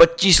25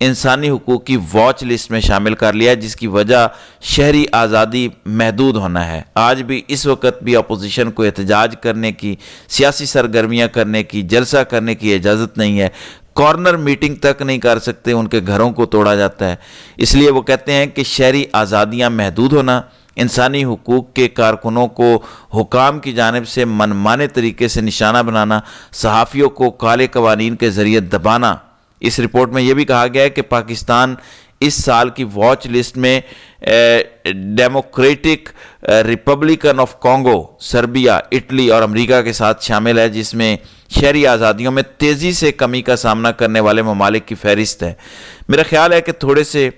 انسانی حقوق کی واچ لسٹ میں شامل کر لیا، جس کی وجہ شہری آزادی محدود ہونا ہے۔ آج بھی اس وقت بھی اپوزیشن کو احتجاج کرنے کی، سیاسی سرگرمیاں کرنے کی، جلسہ کرنے کی اجازت نہیں ہے، کارنر میٹنگ تک نہیں کر سکتے، ان کے گھروں کو توڑا جاتا ہے۔ اس لیے وہ کہتے ہیں کہ شہری آزادیاں محدود ہونا، انسانی حقوق کے کارکنوں کو حکام کی جانب سے منمانے طریقے سے نشانہ بنانا، صحافیوں کو کالے قوانین کے ذریعے دبانا۔ اس رپورٹ میں یہ بھی کہا گیا ہے کہ پاکستان اس سال کی واچ لسٹ میں democratic Republican of Congo, Serbia, Italy اور امریکہ کے ساتھ شامل ہے، جس میں شہری آزادیوں میں تیزی سے کمی کا سامنا کرنے والے ممالک کی فہرست ہے۔ میرا خیال ہے کہ تھوڑے سے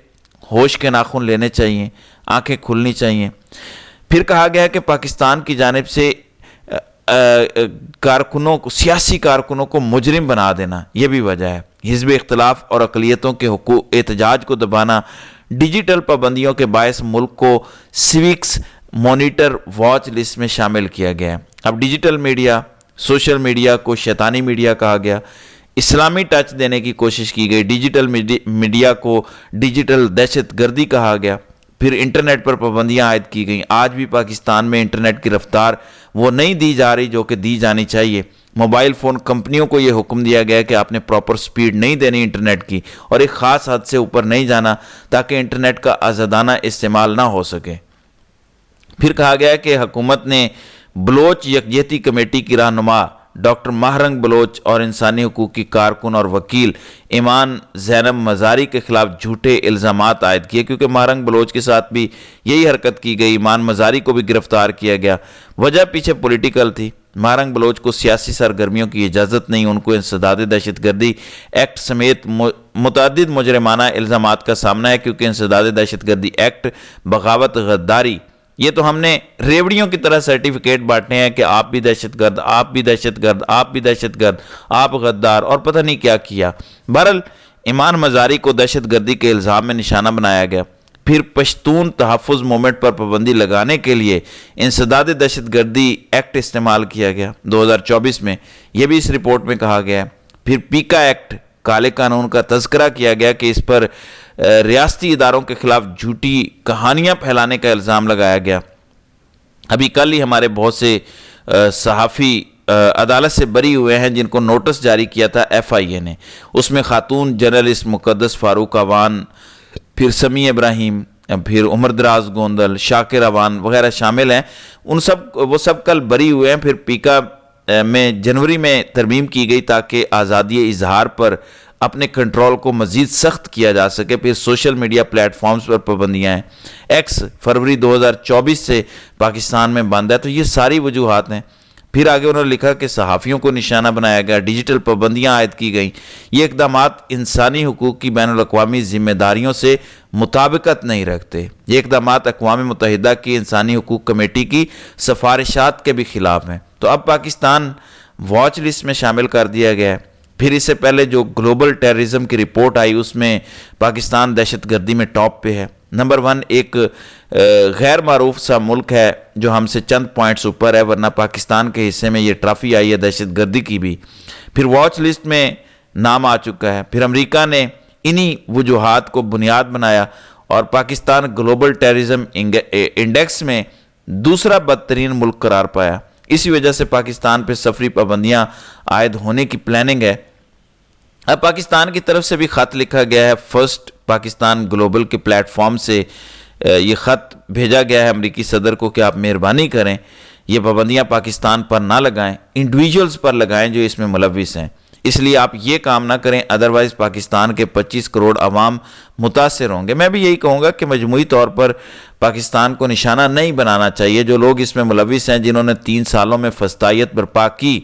ہوش کے ناخن لینے چاہیے، آنکھیں کھلنی چاہیے۔ پھر کہا گیا ہے کہ پاکستان کی جانب سے کارکنوں کو، سیاسی کارکنوں کو مجرم بنا دینا، یہ بھی وجہ ہے۔ حزب اختلاف اور اقلیتوں کے حقوق احتجاج کو دبانا، ڈیجیٹل پابندیوں کے باعث ملک کو سیوکس مانیٹر واچ لسٹ میں شامل کیا گیا ہے۔ اب ڈیجیٹل میڈیا، سوشل میڈیا کو شیطانی میڈیا کہا گیا، اسلامی ٹچ دینے کی کوشش کی گئی، ڈیجیٹل میڈیا کو ڈیجیٹل دہشت گردی کہا گیا، پھر انٹرنیٹ پر پابندیاں عائد کی گئیں۔ آج بھی پاکستان میں انٹرنیٹ کی رفتار وہ نہیں دی جا رہی جو کہ دی جانی چاہیے۔ موبائل فون کمپنیوں کو یہ حکم دیا گیا کہ آپ نے پراپر سپیڈ نہیں دینی انٹرنیٹ کی، اور ایک خاص حد سے اوپر نہیں جانا تاکہ انٹرنیٹ کا آزادانہ استعمال نہ ہو سکے۔ پھر کہا گیا کہ حکومت نے بلوچ یکجہتی کمیٹی کی رہنما ڈاکٹر ماہرنگ بلوچ اور انسانی حقوق کی کارکن اور وکیل ایمان زینب مزاری کے خلاف جھوٹے الزامات عائد کیے، کیونکہ ماہرنگ بلوچ کے ساتھ بھی یہی حرکت کی گئی۔ ایمان مزاری کو بھی گرفتار کیا گیا، وجہ پیچھے پولیٹیکل تھی۔ ماہرنگ بلوچ کو سیاسی سرگرمیوں کی اجازت نہیں، ان کو انسداد دہشت گردی ایکٹ سمیت متعدد مجرمانہ الزامات کا سامنا ہے، کیونکہ انسداد دہشت گردی ایکٹ، بغاوت، غداری، یہ تو ہم نے ریوڑیوں کی طرح سرٹیفکیٹ بانٹے ہیں کہ آپ بھی دہشت گرد، آپ بھی دہشت گرد، آپ بھی دہشت گرد، آپ غدار، اور پتہ نہیں کیا کیا۔ بہرحال ایمان مزاری کو دہشت گردی کے الزام میں نشانہ بنایا گیا۔ پھر پشتون تحفظ موومنٹ پر پابندی لگانے کے لیے انسداد دہشت گردی ایکٹ استعمال کیا گیا 2024 میں، یہ بھی اس رپورٹ میں کہا گیا ہے۔ پھر پیکا ایکٹ، کالے قانون کا تذکرہ کیا گیا کہ اس پر ریاستی اداروں کے خلاف جھوٹی کہانیاں پھیلانے کا الزام لگایا گیا۔ ابھی کل ہی ہمارے بہت سے صحافی عدالت سے بری ہوئے ہیں جن کو نوٹس جاری کیا تھا FIA نے، اس میں خاتون جرنلسٹ مقدس فاروق اوان، پھر سمیع ابراہیم، پھر عمر دراز گوندل، شاکر اوان وغیرہ شامل ہیں۔ وہ سب کل بری ہوئے ہیں۔ پھر پیکا میں جنوری میں ترمیم کی گئی تاکہ آزادی اظہار پر اپنے کنٹرول کو مزید سخت کیا جا سکے۔ پھر سوشل میڈیا پلیٹ فارمز پر پابندیاں ہیں، ایکس فروری 2024 سے پاکستان میں بند ہے۔ تو یہ ساری وجوہات ہیں۔ پھر آگے انہوں نے لکھا کہ صحافیوں کو نشانہ بنایا گیا، ڈیجیٹل پابندیاں عائد کی گئیں۔ یہ اقدامات انسانی حقوق کی بین الاقوامی ذمہ داریوں سے مطابقت نہیں رکھتے۔ یہ اقدامات اقوام متحدہ کی انسانی حقوق کمیٹی کی سفارشات کے بھی خلاف ہیں۔ تو اب پاکستان واچ لسٹ میں شامل کر دیا گیا ہے۔ پھر اس سے پہلے جو گلوبل ٹیررزم کی رپورٹ آئی اس میں پاکستان دہشت گردی میں ٹاپ پہ ہے، نمبر 1۔ ایک غیر معروف سا ملک ہے جو ہم سے چند پوائنٹس اوپر ہے، ورنہ پاکستان کے حصے میں یہ ٹرافی آئی ہے دہشت گردی کی بھی۔ پھر واچ لسٹ میں نام آ چکا ہے۔ پھر امریکہ نے انہی وجوہات کو بنیاد بنایا اور پاکستان گلوبل ٹیررزم انڈیکس میں دوسرا بدترین ملک قرار پایا۔ اسی وجہ سے پاکستان پہ سفری پابندیاں عائد ہونے کی پلاننگ ہے۔ اب پاکستان کی طرف سے بھی خط لکھا گیا ہے، فرسٹ پاکستان گلوبل کے پلیٹ فارم سے یہ خط بھیجا گیا ہے امریکی صدر کو کہ آپ مہربانی کریں یہ پابندیاں پاکستان پر نہ لگائیں، انڈیویجولز پر لگائیں جو اس میں ملوث ہیں۔ اس لیے آپ یہ کام نہ کریں، ادروائز پاکستان کے 25 کروڑ عوام متاثر ہوں گے۔ میں بھی یہی کہوں گا کہ مجموعی طور پر پاکستان کو نشانہ نہیں بنانا چاہیے۔ جو لوگ اس میں ملوث ہیں، جنہوں نے 3 سالوں میں فسطائیت برپا کی،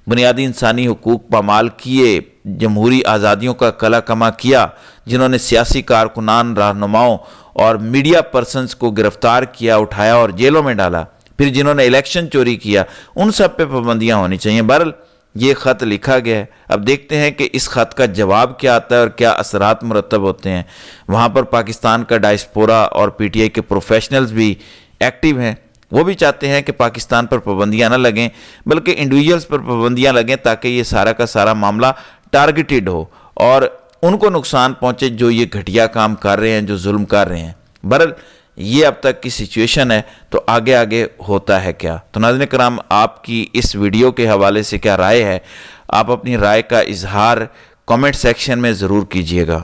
بنیادی انسانی حقوق پامال کیے، جمہوری آزادیوں کا قلع کما کیا، جنہوں نے سیاسی کارکنان، رہنماؤں اور میڈیا پرسنز کو گرفتار کیا، اٹھایا اور جیلوں میں ڈالا، پھر جنہوں نے الیکشن چوری کیا، ان سب پہ پابندیاں ہونی چاہیے۔ بہرحال یہ خط لکھا گیا ہے، اب دیکھتے ہیں کہ اس خط کا جواب کیا آتا ہے اور کیا اثرات مرتب ہوتے ہیں۔ وہاں پر پاکستان کا ڈائسپورا اور PTI کے پروفیشنلز بھی ایکٹیو ہیں، وہ بھی چاہتے ہیں کہ پاکستان پر پابندیاں نہ لگیں بلکہ انڈیویجولز پر پابندیاں لگیں تاکہ یہ سارا کا سارا معاملہ ٹارگیٹڈ ہو اور ان کو نقصان پہنچے جو یہ گھٹیا کام کر رہے ہیں، جو ظلم کر رہے ہیں۔ بہرحال یہ اب تک کی سچویشن ہے، تو آگے آگے ہوتا ہے کیا؟ تو ناظرین کرام، آپ کی اس ویڈیو کے حوالے سے کیا رائے ہے؟ آپ اپنی رائے کا اظہار کامنٹ سیکشن میں ضرور کیجئے گا۔